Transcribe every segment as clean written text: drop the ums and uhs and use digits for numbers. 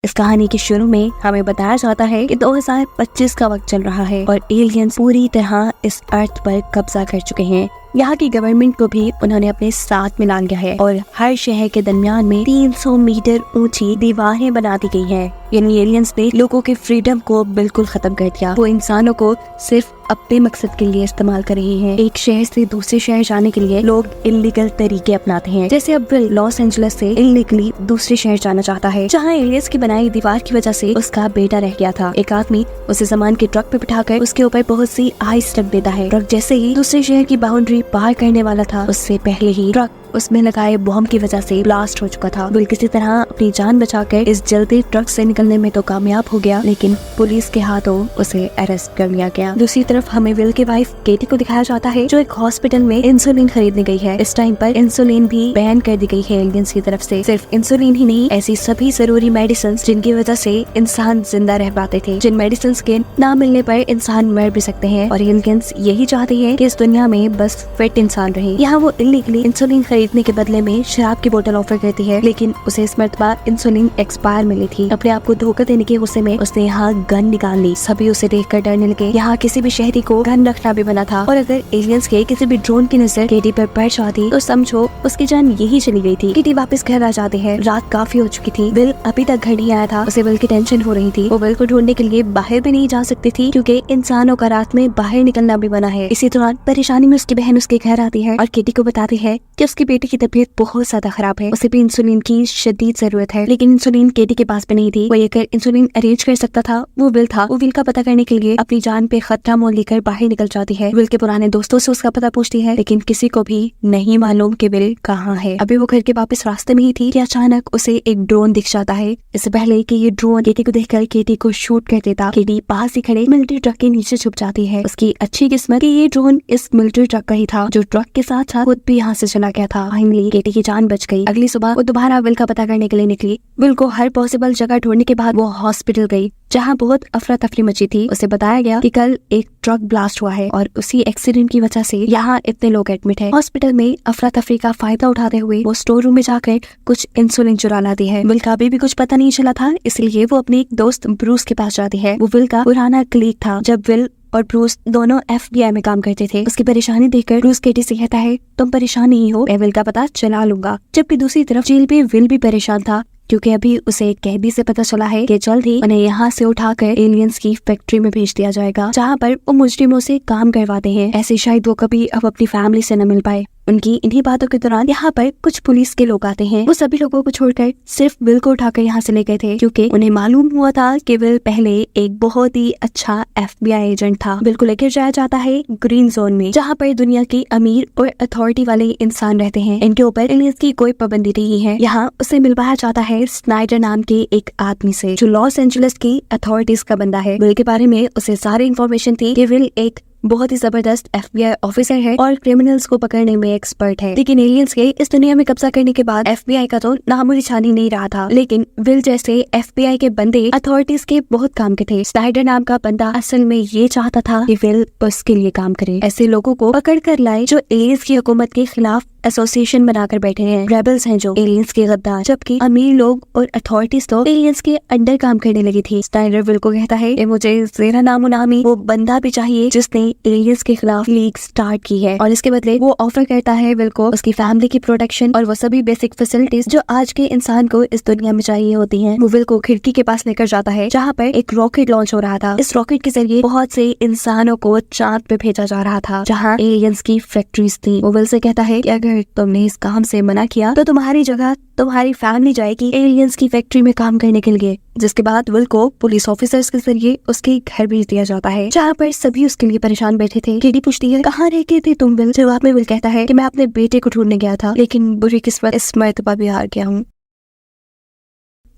इस कहानी के शुरू में हमें बताया जाता है कि 2025 का वक्त चल रहा है और एलियंस पूरी तरह इस अर्थ पर कब्जा कर चुके हैं। यहाँ की गवर्नमेंट को भी उन्होंने अपने साथ मिला लिया है और हर शहर के दरमियान में 300 मीटर ऊंची दीवारें बना दी गई हैं। यानी एलियंस ने लोगों के फ्रीडम को बिल्कुल खत्म कर दिया। वो इंसानों को सिर्फ अपने मकसद के लिए इस्तेमाल कर रहे हैं। एक शहर से दूसरे शहर जाने के लिए लोग इलीगल तरीके अपनाते हैं। जैसे अब विल लॉस एंजलिस से इलीगली दूसरे शहर जाना चाहता है, जहाँ एलियंस की बनाई दीवार की वजह से उसका बेटा रह गया था। एक आदमी उसे सामान के ट्रक पे बिठाकर उसके ऊपर बहुत सी आइस रख देता है। ट्रक जैसे ही दूसरे शहर की बाउंड्री पार करने वाला था, उससे पहले ही ट्रक उसमें लगाए बॉम्ब की वजह से ब्लास्ट हो चुका था। विल किसी तरह अपनी जान बचाकर इस जलते ट्रक से निकलने में तो कामयाब हो गया, लेकिन पुलिस के हाथों उसे अरेस्ट कर लिया गया। दूसरी तरफ हमें विल की वाइफ केटी को दिखाया जाता है, जो एक हॉस्पिटल में इंसुलिन खरीदने गई है। इस टाइम पर इंसुलिन भी बैन कर दी गई है एलियंस की तरफ से। सिर्फ इंसुलिन ही नहीं, ऐसी सभी जरूरी मेडिसिन जिनकी वजह से इंसान जिंदा रह पाते थे, जिन मेडिसिन के ना मिलने पर इंसान मर भी सकते हैं। और एलियंस यही चाहती है कि इस दुनिया में बस फिट इंसान रहे। यहाँ वो इलीगली इंसुलिन खरीदने के बदले में शराब की बोतल ऑफर करती है, लेकिन उसे इस मर्तबा इंसुलिन एक्सपायर मिली थी। अपने आप को धोखा देने के गुस्से में उसने यहाँ गन निकाल ली। सभी उसे देखकर डरने लगे। यहाँ किसी भी शहरी को गन रखना भी मना था, और अगर एलियंस के किसी भी ड्रोन की नजर केटी पर पड़ जाती तो समझो उसकी जान यही चली गई थी। केटी वापस घर आ जाते हैं। रात काफी हो चुकी थी। विल अभी तक घर नहीं आया था। उसे विल की टेंशन हो रही थी। वो विल को ढूंढने के लिए बाहर भी नहीं जा सकती थी, क्योंकि इंसानों का रात में बाहर निकलना भी मना है। इसी दौरान परेशानी में उसकी बहन उसके घर आती है और केटी को बताती है कि उसकी बेटी की तबीयत बहुत ज्यादा खराब है। उसे भी इंसुलिन की शदीद जरूरत है, लेकिन इंसुलिन केटी के पास भी नहीं थी। वो ये कर इंसुलिन अरेंज कर सकता था वो विल था। वो विल का पता करने के लिए अपनी जान पे खतरा मोल लेकर बाहर निकल जाती है। विल के पुराने दोस्तों से उसका पता पूछती है, लेकिन किसी को भी नहीं मालूम कि विल कहाँ है। अभी वो घर के वापस रास्ते में ही थी कि अचानक उसे एक ड्रोन दिख जाता है। इससे पहले कि ये ड्रोन केटी को देखकर केटी को शूट कर देता, केटी पास ही खड़े मिलिट्री ट्रक के नीचे छुप जाती है। उसकी अच्छी किस्मत कि ये ड्रोन इस मिलिट्री ट्रक का ही था, जो ट्रक के साथ साथ खुद भी यहाँ से चला गया था। फाइनली केटी की जान बच गई। अगली सुबह वो दोबारा विल का पता करने के लिए निकली। विल को हर पॉसिबल जगह ढूंढने के बाद वो हॉस्पिटल गई, जहाँ बहुत अफरा तफरी मची थी। उसे बताया गया कि कल एक ट्रक ब्लास्ट हुआ है और उसी एक्सीडेंट की वजह से यहाँ इतने लोग एडमिट हैं। हॉस्पिटल में अफरा तफरी का फायदा उठाते हुए वो स्टोर रूम में जाकर कुछ इंसुलिन चुरा लाती है। विल का अभी भी कुछ पता नहीं चला था, इसलिए वो अपने एक दोस्त ब्रूस के पास जाती है। वो विल का पुराना कलीग था। जब विल और ब्रूस दोनों FBI में काम करते थे। उसकी परेशानी देखकर ब्रूस केटी से कहता है, तुम परेशान नहीं हो, मैं विल का पता चला लूंगा। जबकि दूसरी तरफ जेल पे विल भी परेशान था, क्योंकि अभी उसे एक कैदी से पता चला है कि जल्द ही उन्हें यहाँ से उठाकर एलियंस की फैक्ट्री में भेज दिया जाएगा, जहाँ पर वो मुजरिमों से काम करवाते हैं। ऐसे शायद वो कभी अब अपनी फैमिली से न मिल पाए। उनकी इन्हीं बातों के दौरान यहाँ पर कुछ पुलिस के लोग आते हैं। वो सभी लोगों को छोड़कर सिर्फ विल को उठाकर यहाँ से ले गए थे, क्योंकि उन्हें मालूम हुआ था कि विल पहले एक बहुत ही अच्छा FBI एजेंट था। विल को लेकर जाया जाता है ग्रीन जोन में, जहाँ पर दुनिया की अमीर और अथॉरिटी वाले इंसान रहते हैं। इनके ऊपर एलियंस की कोई पाबंदी नहीं है। यहाँ उसे मिलवाया जाता है स्नाइडर नाम के एक आदमी से, जो लॉस एंजलिस की अथॉरिटीज का बंदा है। विल के बारे में उसे सारी इन्फॉर्मेशन थी कि विल एक बहुत ही जबरदस्त FBI ऑफिसर है और क्रिमिनल्स को पकड़ने में एक्सपर्ट है। लेकिन एलियंस के इस दुनिया में कब्जा करने के बाद FBI का तो नामो निशानी नहीं रहा था। लेकिन विल जैसे FBI के बंदे अथॉरिटीज के बहुत काम के थे। स्नाइडर नाम का बंदा असल में ये चाहता था कि विल उसके लिए काम करे। ऐसे लोगों को पकड़ कर लाए जो एलियंस की हुकूमत के खिलाफ एसोसिएशन बनाकर बैठे हैं। रेबल्स हैं जो एलियंस के गद्दार, जबकि अमीर लोग और अथॉरिटीज तो एलियंस के अंडर काम करने लगी थी। स्नाइडर विल को कहता है कि मुझे ज़ेरा नामो नामी वो बंदा भी चाहिए जिसने एलियंस के खिलाफ लीग स्टार्ट की है, और इसके बदले वो ऑफर करता है विल को उसकी फैमिली की प्रोटेक्शन और वो सभी बेसिक फैसिलिटीज जो आज के इंसान को इस दुनिया में चाहिए होती हैं। वो विल को खिड़की के पास लेकर जाता है, जहाँ पर एक रॉकेट लॉन्च हो रहा था। इस रॉकेट के जरिए बहुत से इंसानों को चांद पे भेजा जा रहा था, जहाँ एलियंस की फैक्ट्रीज थी। वो विल से कहता है कि अगर तुमने इस काम से मना किया तो तुम्हारी जगह तुम्हारी फैमिली जाएगी एलियंस की फैक्ट्री में काम करने के लिए। जिसके बाद विल को पुलिस ऑफिसर्स के जरिए उसके घर भेज दिया जाता है, जहाँ पर सभी उसके लिए परेशान बैठे थे। केटी पूछती है, कहाँ रह गए थे तुम विल? जवाब में विल कहता है कि मैं अपने बेटे को ढूंढने गया था, लेकिन बुरी किस्मत इस मर्तबा भी हार गया हूँ।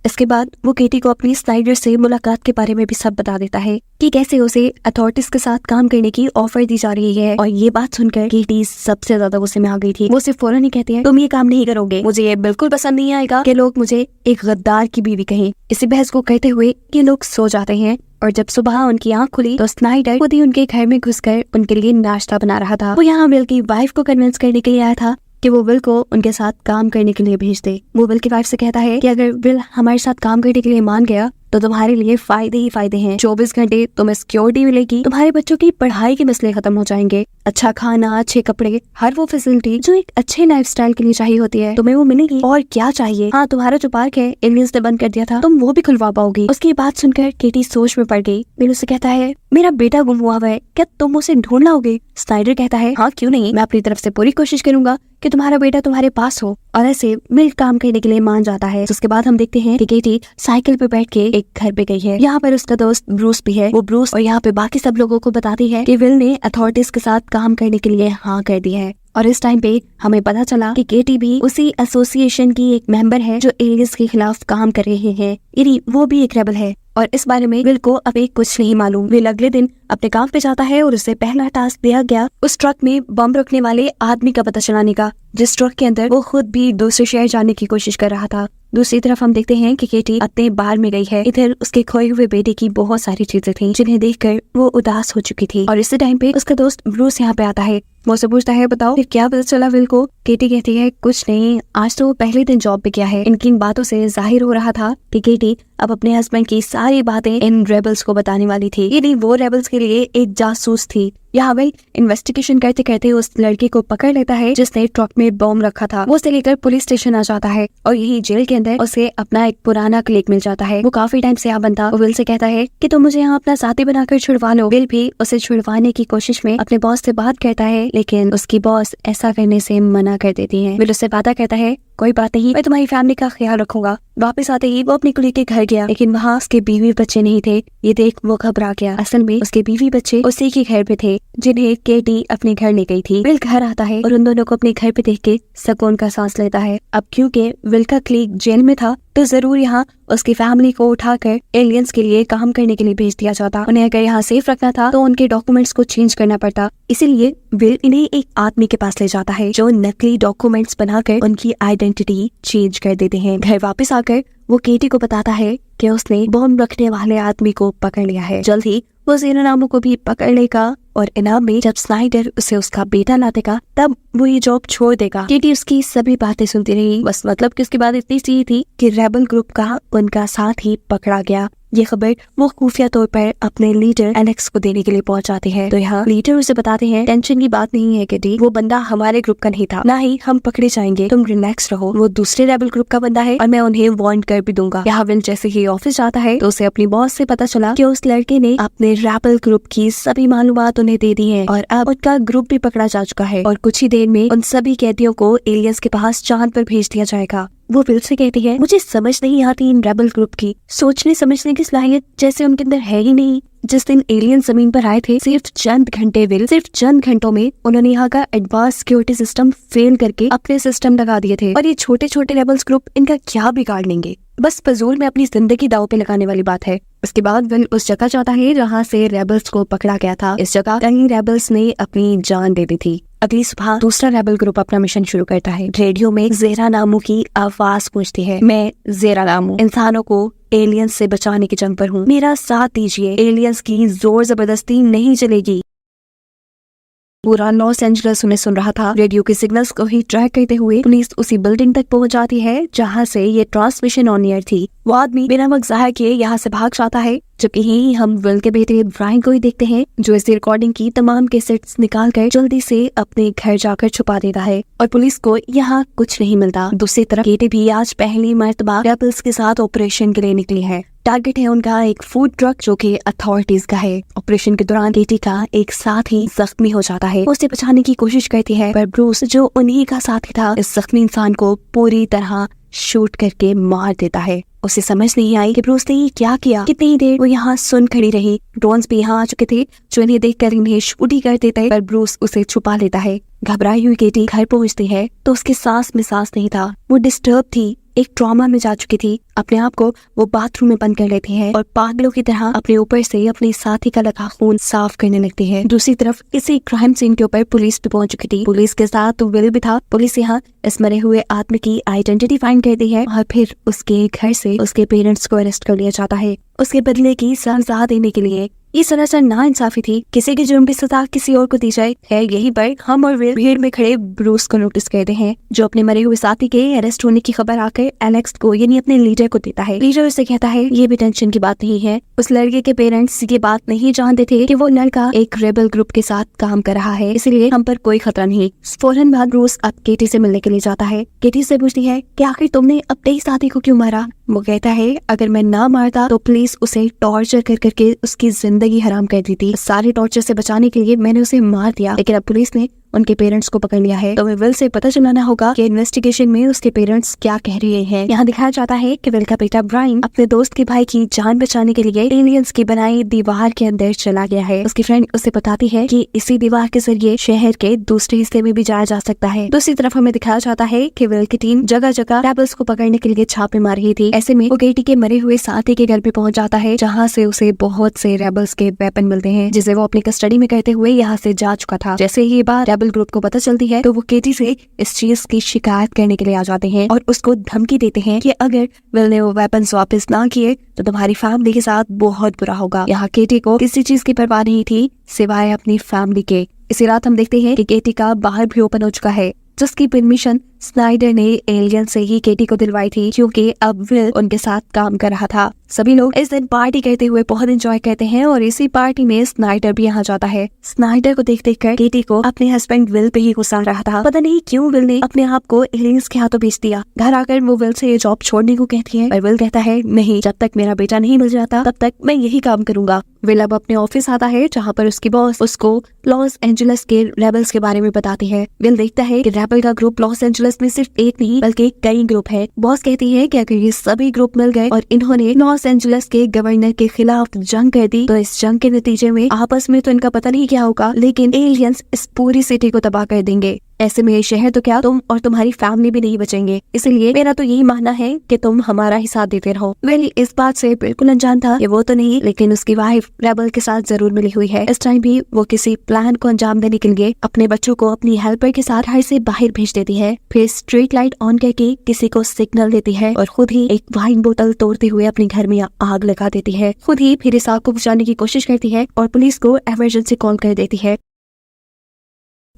इसके बाद वो केटी को अपनी स्नाइडर से मुलाकात के बारे में भी सब बता देता है कि कैसे उसे अथॉरिटीज के साथ काम करने की ऑफर दी जा रही है। और ये बात सुनकर केटी सबसे ज्यादा गुस्से में आ गई थी। वो सिर्फ फौरन ही कहती है, तुम ये काम नहीं करोगे, मुझे ये बिल्कुल पसंद नहीं आएगा कि लोग मुझे एक गद्दार की बीवी कहें। इसी बहस को कहते हुए ये लोग सो जाते हैं, और जब सुबह उनकी आंख खुली तो स्नाइडर खुद ही उनके घर में घुसकर उनके लिए नाश्ता बना रहा था। वो यहाँ विल की वाइफ को कन्विंस करने के लिए आया था कि वो विल को उनके साथ काम करने के लिए भेज दे। वो विल की वाइफ से कहता है कि अगर विल हमारे साथ काम करने के लिए मान गया तो तुम्हारे लिए फायदे ही फायदे हैं। 24 घंटे तुम्हें सिक्योरिटी मिलेगी, तुम्हारे बच्चों की पढ़ाई के मसले खत्म हो जाएंगे, अच्छा खाना, अच्छे कपड़े, हर वो फैसिलिटी जो एक अच्छे लाइफस्टाइल के लिए चाहिए होती है तुम्हें वो मिलेगी। और क्या चाहिए, हाँ तुम्हारा जो पार्क है एलियंस ने बंद कर दिया था, तुम वो भी खुलवा पाओगी। उसकी बात सुनकर केटी सोच में पड़ गई। विल उससे कहता है मेरा बेटा गुम हुआ है, क्या तुम उसे ढूंढ लाओगे? स्नाइडर कहता है हाँ क्यों नहीं, मैं अपनी तरफ से पूरी कोशिश करूंगा कि तुम्हारा बेटा तुम्हारे पास हो। और ऐसे मिल काम करने के लिए मान जाता है। उसके बाद हम देखते हैं कि केटी साइकिल पे बैठ के एक घर पे गई है। यहाँ पर उसका दोस्त ब्रूस भी है। वो ब्रूस और यहाँ पे बाकी सब लोगों को बताती है कि विल ने अथॉरिटीज के साथ काम करने के लिए हाँ कर दी है। और इस टाइम पे हमें पता चला कि केटी भी उसी एसोसिएशन की एक मेंबर है जो एलियंस के खिलाफ काम कर रहे हैं, यानी वो भी एक रेबल है। और इस बारे में विल को अभी कुछ नहीं मालूम। विल अगले दिन अपने काम पे जाता है और उसे पहला टास्क दिया गया उस ट्रक में बम रखने वाले आदमी का पता चलाने का, जिस ट्रक के अंदर वो खुद भी दूसरे शहर जाने की कोशिश कर रहा था। दूसरी तरफ हम देखते हैं कि केटी अपने बार में गई है। इधर उसके खोए हुए बेटे की बहुत सारी चीजें थी जिन्हें देखकर वो उदास हो चुकी थी। और इसी टाइम पे उसका दोस्त ब्रूस यहाँ पे आता है। वो उससे पूछता है बताओ फिर क्या पता चला विल को? केटी कहती है कुछ नहीं, आज तो वो पहले दिन जॉब पे गया है। इनकी बातों से जाहिर हो रहा था कि केटी अब अपने हस्बैंड की सारी बातें इन रेबल्स को बताने वाली थी, यानी वो रेबल्स के लिए एक जासूस थी। यहाँ विल इन्वेस्टिगेशन करते करते उस लड़के को पकड़ लेता है जिसने ट्रक में बॉम्ब रखा था। वो उसे लेकर पुलिस स्टेशन आ जाता है और यही जेल के अंदर उसे अपना एक पुराना क्लिक मिल जाता है। वो काफी टाइम से यहाँ बनता। वो विल से कहता है कि तुम मुझे यहाँ अपना साथी बनाकर छुड़वा लो। विल भी उसे छुड़वाने की कोशिश में अपने बॉस से बात करता है, लेकिन उसकी बॉस ऐसा करने से मना कर देती है। विल उससे वादा कहता है कोई बात नहीं, मैं तुम्हारी फैमिली का ख्याल रखूंगा। वापस आते ही वो अपनी कुली के घर गया, लेकिन वहाँ उसके बीवी बच्चे नहीं थे। ये देख वो घबरा गया। असल में उसके बीवी बच्चे उसी के घर पे थे जिन्हें केटी अपने घर ले गई थी। विल घर आता है और उन दोनों को अपने घर पे देख के सुकून का सांस लेता है। अब क्योंकि विल का क्लीक जेल में था तो जरूर यहाँ उसकी फैमिली को उठाकर एलियंस के लिए काम करने के लिए भेज दिया जाता। उन्हें अगर यहाँ सेफ रखना था तो उनके डॉक्यूमेंट्स को चेंज करना पड़ता। इसीलिए विल इन्हें एक आदमी के पास ले जाता है जो नकली डॉक्यूमेंट्स बनाकर उनकी आइडेंटिटी चेंज कर देते हैं। घर वापस आकर वो केटी को बताता है कि उसने बॉम्ब रखने वाले आदमी को पकड़ लिया है। जल्द ही वो जेनानामो को भी पकड़ लेगा और इनाम में जब स्नाइडर उसे उसका बेटा ला देगा तब वो ये जॉब छोड़ देगा। केटी उसकी सभी बातें सुनती रही। बस मतलब कि उसकी बात इतनी सी थी कि रेबल ग्रुप का उनका साथ ही पकड़ा गया। ये खबर वो खुफिया तौर पर अपने लीडर एलेक्स को देने के लिए पहुंचाते हैं। तो यहाँ लीडर उसे बताते हैं टेंशन की बात नहीं है केटी, वो बंदा हमारे ग्रुप का नहीं था, ना ही हम पकड़े जाएंगे, तुम रिलैक्स रहो। वो दूसरे रेबल ग्रुप का बंदा है और मैं उन्हें वार्न कर भी दूंगा। यहाँ विल जैसे ही ऑफिस जाता है तो उसे अपनी बॉस से पता चला कि उस लड़के ने अपने रेबल ग्रुप की सभी मालूमात उन्हें दे दी है और अब उनका ग्रुप भी पकड़ा जा चुका है और कुछ ही देर में उन सभी कैदियों को एलियंस के पास चांद पर भेज दिया जाएगा। वो विल से कहती है मुझे समझ नहीं आती इन रेबल ग्रुप की, सोचने समझने की सलाहियत जैसे उनके अंदर है ही नहीं। जिस दिन एलियन जमीन पर आए थे सिर्फ चंद घंटे विल सिर्फ चंद घंटों में उन्होंने यहाँ का एडवांस सिक्योरिटी सिस्टम फेल करके अपने सिस्टम लगा दिए थे और ये छोटे छोटे रेबल्स ग्रुप इनका क्या बिगाड़ लेंगे। बस फजूल में अपनी जिंदगी दाव पे लगाने वाली बात है। उसके बाद विल उस जगह जाता है जहाँ से रेबल्स को पकड़ा गया था। इस जगह कई रेबल्स ने अपनी जान दे दी थी। अगली सुबह दूसरा रेबल ग्रुप अपना मिशन शुरू करता है। रेडियो में जेनानामो की आवाज गूंजती है, मैं जेनानामो इंसानों को एलियंस से बचाने की जंग पर हूँ, मेरा साथ दीजिए, एलियंस की जोर जबरदस्ती नहीं चलेगी। पूरा लॉस एंजलिस उन्हें सुन रहा था। रेडियो के सिग्नल्स को ही ट्रैक करते हुए पुलिस उसी बिल्डिंग तक पहुंच जाती है जहां से ये ट्रांसमिशन ऑन एयर थी। वो आदमी बिना वक्त ज़ाया किए यहाँ से भाग जाता है, जबकि यही हम विल के बेटे ब्रायन को ही देखते हैं जो इस रिकॉर्डिंग की तमाम कैसेट्स निकाल कर जल्दी से अपने घर जाकर छुपा देता है और पुलिस को यहाँ कुछ नहीं मिलता। दूसरी तरफ केटी भी आज पहली मर्तबा रेबल्स के साथ ऑपरेशन के लिए निकली है। टारगेट है उनका एक फूड ट्रक जो कि अथॉरिटीज का है। ऑपरेशन के दौरान केटी का एक साथी जख्मी हो जाता है। उसे बचाने की कोशिश करती है पर ब्रूस जो उन्हीं का साथी था इस जख्मी इंसान को पूरी तरह शूट करके मार देता है। उसे समझ नहीं आई कि ब्रूस ने ये क्या किया। कितनी देर वो यहाँ सुन खड़ी रही। ड्रोन्स भी यहाँ आ चुके थे जो इन्हें देखकर इन्हें शूट ही कर देता है पर ब्रूस उसे छुपा लेता है। घबराई हुई केटी घर पहुँचती है तो उसके सांस में सांस नहीं था। वो डिस्टर्ब थी, एक ट्रॉमा में जा चुकी थी। अपने आप को वो बाथरूम में बंद कर लेती है और पागलों की तरह अपने ऊपर से अपने साथी का लगा खून साफ करने लगती है। दूसरी तरफ इसी क्राइम सीन के ऊपर पुलिस भी पहुंच चुकी थी। पुलिस के साथ तो विल भी था। पुलिस यहाँ इस मरे हुए आदमी की आइडेंटिटी फाइंड कर दी है और फिर उसके घर से उसके पेरेंट्स को अरेस्ट कर लिया जाता है। उसके बदले की सजा देने के लिए ये सरासर नाइंसाफी थी। किसी के जुर्म की सजा किसी और को दी जाए। है यहीं पर हम और विल भीड़ में खड़े ब्रूस को नोटिस करते हैं, जो अपने मरे हुए साथी के अरेस्ट होने की खबर आकर एलेक्स को यानी अपने लीडर को देता है। लीडर उसे कहता है ये भी टेंशन की बात नहीं है। उस लड़के के पेरेंट्स ये बात नहीं जानते थे कि वो लड़का एक रेबल ग्रुप के साथ काम कर रहा है, इसलिए हम पर कोई खतरा नहीं। फौरन बाद ब्रूस अब केटी से मिलने के लिए जाता है। केटी से पूछती है कि आखिर तुमने अपने साथी को क्यों मारा। वो कहता है अगर मैं ना मारता तो पुलिस उसे टॉर्चर कर करके उसकी जिंदगी हराम कर दी थी। सारे टॉर्चर से बचाने के लिए मैंने उसे मार दिया, लेकिन अब पुलिस ने उनके पेरेंट्स को पकड़ लिया है। तो विल से पता चलाना होगा कि इन्वेस्टिगेशन में उसके पेरेंट्स क्या कह रहे हैं। यहाँ दिखाया जाता है कि विल का बेटा ब्रायन अपने दोस्त के भाई की जान बचाने के लिए एलियंस की बनाई दीवार के अंदर चला गया है। उसकी फ्रेंड उसे बताती है कि इसी दीवार के जरिए शहर के दूसरे हिस्से में भी जाया जा सकता है। दूसरी तरफ हमें दिखाया जाता है कि विल की टीम जगह जगह रेबल्स को पकड़ने के लिए छापे मार रही थी। ऐसे में वो केटी के मरे हुए साथी के घर पे पहुंच जाता है, जहाँ से उसे बहुत से रेबल्स के वेपन मिलते हैं, जिसे वो अपनी कस्टडी में करते हुए यहाँ से जा चुका था। जैसे ही ये बात रेबल ग्रुप को पता चलती है तो वो केटी से इस चीज की शिकायत करने के लिए आ जाते हैं और उसको धमकी देते हैं कि अगर विल ने वो वेपन्स वापस ना किए तो तुम्हारी फैमिली के साथ बहुत बुरा होगा। यहाँ केटी को किसी चीज की परवाह नहीं थी सिवाय अपनी फैमिली के। इसी रात हम देखते हैं कि केटी का बाहर भी ओपन हो चुका है, जिसकी परमिशन स्नाइडर ने एलियन से ही केटी को दिलवाई थी, क्योंकि अब विल उनके साथ काम कर रहा था। सभी लोग इस दिन पार्टी करते हुए बहुत एंजॉय करते हैं और इसी पार्टी में स्नाइडर भी यहाँ जाता है। स्नाइडर को देख कर केटी को अपने हस्बैंड विल पे ही गुस्सा आ रहा था। पता नहीं क्यों विल ने अपने आप को एलियंस के हाथों बेच दिया। घर आकर वो विल से ये जॉब छोड़ने को कहती है, पर विल कहता है नहीं, जब तक मेरा बेटा नहीं मिल जाता तब तक मैं यही काम करूंगा। विल अब अपने ऑफिस आता है, जहाँ पर उसकी बॉस उसको लॉस एंजलिस के रेबल्स के बारे में बताती है। विल देखता है कि रेबल का ग्रुप लॉस एंजलिस में सिर्फ एक नहीं बल्कि कई ग्रुप है। बॉस कहती है कि अगर ये सभी ग्रुप मिल गए और इन्होंने लॉस एंजलिस के गवर्नर के खिलाफ जंग कर दी तो इस जंग के नतीजे में आपस में तो इनका पता नहीं क्या होगा, लेकिन एलियंस इस पूरी सिटी को तबाह कर देंगे। ऐसे में ये शहर तो क्या, तुम और तुम्हारी फैमिली भी नहीं बचेंगे। इसलिए मेरा तो यही मानना है कि तुम हमारा ही साथ देते रहो। विल इस बात से बिल्कुल अनजान था कि वो तो नहीं, लेकिन उसकी वाइफ रेबल के साथ जरूर मिली हुई है। इस टाइम भी वो किसी प्लान को अंजाम देने के लिए अपने बच्चों को अपनी हेल्पर के साथ घर से बाहर भेज देती है, फिर स्ट्रीट लाइट ऑन करके किसी को सिग्नल देती है और खुद ही एक वाइन बोतल तोड़ते हुए अपने घर में आग लगा देती है। खुद ही फिर इस आग को बुझाने की कोशिश करती है और पुलिस को इमरजेंसी कॉल कर देती है।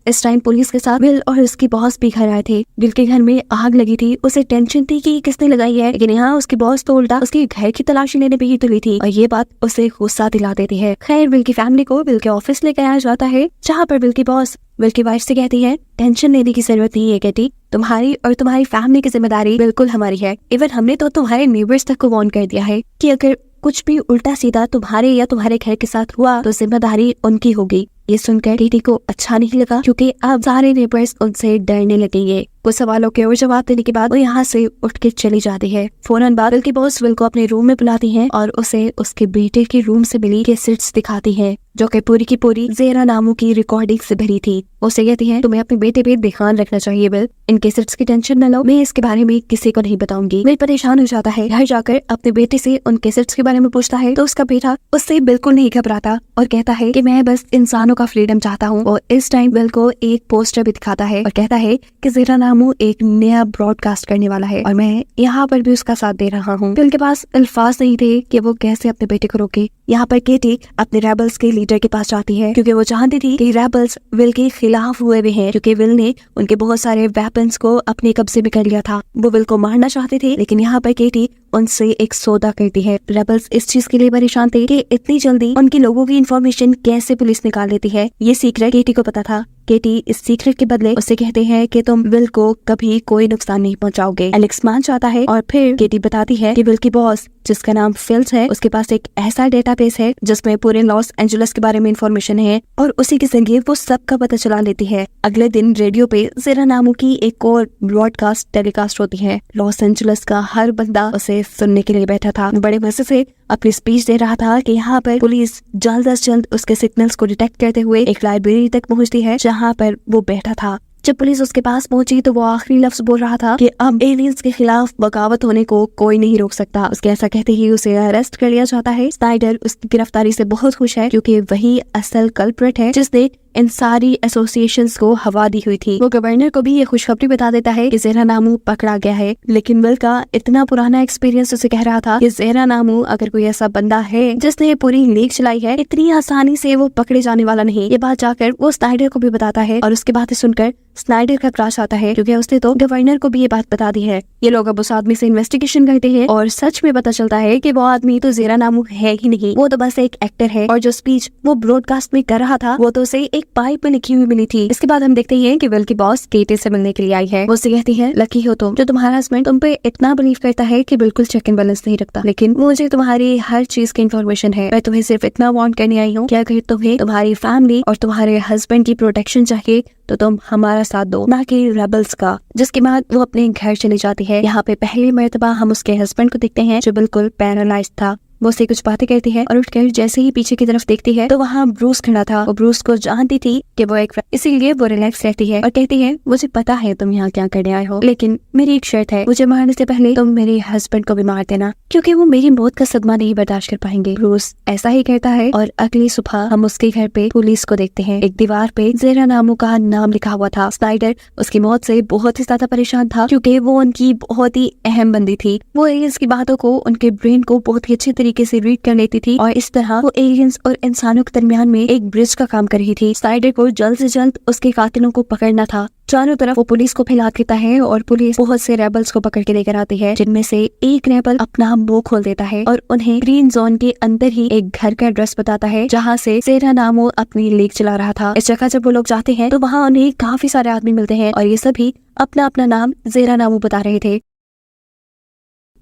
इस टाइम पुलिस के साथ विल और उसकी बॉस भी घर आए थे। विल के घर में आग लगी थी, उसे टेंशन थी कि किसने लगाई है, लेकिन यहाँ उसकी बॉस तो उल्टा उसके घर की तलाशी लेने पे ही तुली थी और ये बात उसे गुस्सा दिला देती है। खैर विल की फैमिली को विल के ऑफिस लेकर आया जाता है, जहाँ पर विल की बॉस विल की वाइफ से कहती है टेंशन लेने की जरूरत नहीं है केटी, तुम्हारी और तुम्हारी फैमिली की जिम्मेदारी बिल्कुल हमारी है। इवन हमने तो तुम्हारे नेबर्स तक को वार्न कर दिया है कि अगर कुछ भी उल्टा सीधा तुम्हारे या तुम्हारे घर के साथ हुआ तो जिम्मेदारी उनकी होगी। ये सुनकर केटी को अच्छा नहीं लगा, क्योंकि अब सारे नेबर्स उनसे डरने लगेंगे। कुछ सवालों के और जवाब देने के बाद वो यहाँ से उठ के चली जाती है। फौरन बाद विल की बॉस विल को अपने रूम में बुलाती हैं और उसे उसके बेटे के रूम से मिली कैसेट्स दिखाती हैं, जो कि पूरी की पूरी ज़ेरा नामों की रिकॉर्डिंग से भरी थी। उसे कहती है तुम्हें अपने बेटे पे ध्यान रखना चाहिए विल, इन कैसेट्स की टेंशन न लो, मैं इसके बारे में किसी को नहीं बताऊंगी। विल परेशान हो जाता है, घर जाकर अपने बेटे से उन कैसेट्स के बारे में पूछता है तो उसका बेटा उससे बिल्कुल नहीं घबराता और कहता है कि मैं बस इंसानों का फ्रीडम चाहता हूँ। और इस टाइम विल को एक पोस्टर भी दिखाता है और कहता है कि ज़ेरा नामू एक नया ब्रॉडकास्ट करने वाला है और मैं यहाँ पर भी उसका साथ दे रहा हूँ। विल के पास अल्फाज नहीं थे कि वो कैसे अपने बेटे को रोके। यहाँ पर केटी अपने रेबल्स के लीडर के पास जाती है, क्योंकि वो जानती थी कि रेबल्स विल के खिलाफ हुए हुए हैं, क्योंकि विल ने उनके बहुत सारे वेपन्स को अपने कब्जे में कर लिया था। वो विल को मारना चाहते थे, लेकिन यहाँ पर केटी उनसे एक सौदा करती है। रेबल्स इस चीज के लिए परेशान थे कि इतनी जल्दी उनके लोगों की इंफॉर्मेशन कैसे पुलिस निकाल लेती है। ये सीक्रेट केटी को पता था। केटी इस सीक्रेट के बदले उससे कहते हैं कि तुम विल को कभी कोई नुकसान नहीं पहुंचाओगे। एलेक्स मान जाता है और फिर केटी बताती है कि विल की बॉस जिसका नाम फिल्स है, उसके पास एक ऐसा डेटाबेस है जिसमें पूरे लॉस एंजलिस के बारे में इंफॉर्मेशन है और उसी के जरिए वो सबका पता चला लेती है। अगले दिन रेडियो पे ज़ेरा नामू की एक और ब्रॉडकास्ट टेलीकास्ट होती है। लॉस एंजलिस का हर बंदा उसे सुनने के लिए बैठा था, बड़े मजे से अपनी स्पीच दे रहा था कि यहाँ पर पुलिस जल्द से जल्द उसके सिग्नल्स को डिटेक्ट करते हुए एक लाइब्रेरी तक पहुँचती है जहाँ पर वो बैठा था। जब पुलिस उसके पास पहुंची तो वो आखिरी लफ्ज बोल रहा था कि अब एलियंस के खिलाफ बगावत होने को कोई नहीं रोक सकता। उसके ऐसा कहते ही उसे अरेस्ट कर लिया जाता है। स्नाइडर उसकी गिरफ्तारी से बहुत खुश है, क्योंकि वही असल कल्प्रिट है जिसने इन सारी एसोसिएशंस को हवा दी हुई थी। वो गवर्नर को भी ये खुशखबरी बता देता है कि ज़ेहरा नामू पकड़ा गया है, लेकिन विल का इतना पुराना एक्सपीरियंस उसे कह रहा था कि ज़ेहरा नामू अगर कोई ऐसा बंदा है जिसने ये पूरी लीक चलाई है, इतनी आसानी से वो पकड़े जाने वाला नहीं। ये बात जाकर वो स्नाइडर को भी बताता है और उसकी बातें सुनकर स्नाइडर का क्रश आता है, क्योंकि उसने तो गवर्नर को भी ये बात बता दी है। ये लोग अब उस आदमी से इन्वेस्टिगेशन करते हैं और सच में पता चलता है कि वो आदमी तो ज़ेहरा नामू है ही नहीं, वो तो बस एक एक्टर है और जो स्पीच वो ब्रॉडकास्ट में कर रहा था वो तो उसे एक पाइप में लिखी हुई मिली थी। इसके बाद हम देखते हैं कि विल की बॉस केटी से मिलने के लिए आई है। वो उससे कहती है, लकी हो तुम जो तुम्हारा हस्बैंड तुम पे इतना बिलीव करता है कि बिल्कुल चेक एंड बैलेंस नहीं रखता, लेकिन मुझे तुम्हारी हर चीज की इन्फॉर्मेशन है। मैं तुम्हें सिर्फ इतना वार्न करने आई हूँ कि अगर तुम्हें तुम्हारी फैमिली और तुम्हारे हस्बैंड की प्रोटेक्शन चाहिए तो तुम हमारा साथ दो, ना कि रेबल्स का। जिसके बाद वो अपने घर चली जाती है। यहाँ पे पहली मर्तबा हम उसके हस्बैंड को देखते हैं जो बिल्कुल पैरालाइज्ड था। वो उससे कुछ बातें करती है और उठकर जैसे ही पीछे की तरफ देखती है तो वहाँ ब्रूस खड़ा था। वो ब्रूस को जानती थी कि वो एक, इसीलिए वो रिलैक्स रहती है और कहती है, मुझे पता है तुम यहाँ क्या करने आए हो, लेकिन मेरी एक शर्त है, मुझे मारने से पहले तुम मेरे हस्बैंड को भी मार देना, क्योंकि वो मेरी मौत का सदमा नहीं बर्दाश्त कर पाएंगे। ब्रूस ऐसा ही कहता है और अगली सुबह हम उसके घर पे पुलिस को देखते हैं। एक दीवार पे ज़ेहरा नामू का नाम लिखा हुआ था। स्नाइडर उसकी मौत से बहुत ही ज्यादा परेशान था, क्योंकि वो उनकी बहुत ही अहम बंदी थी। वो एलियंस की बातों को, उनके ब्रेन को बहुत ही अच्छे तरीके से रीड कर लेती थी और इस तरह वो एलियंस और इंसानों के दरमियान में एक ब्रिज का काम कर रही थी। स्नाइडर को जल्द से जल्द उसके कातिलों को पकड़ना था। चारों तरफ वो पुलिस को फैला देता है और पुलिस बहुत से रेबल्स को पकड़ के लेकर आती है, जिनमें से एक रेबल अपना मुंह खोल देता है और उन्हें ग्रीन जोन के अंदर ही एक घर का एड्रेस बताता है जहाँ से ज़ेहरा नामू अपनी लीक चला रहा था। इस जगह जब वो लोग जाते हैं तो वहाँ उन्हें काफी सारे आदमी मिलते हैं और ये सभी अपना अपना नाम ज़ेहरा नामू बता रहे थे।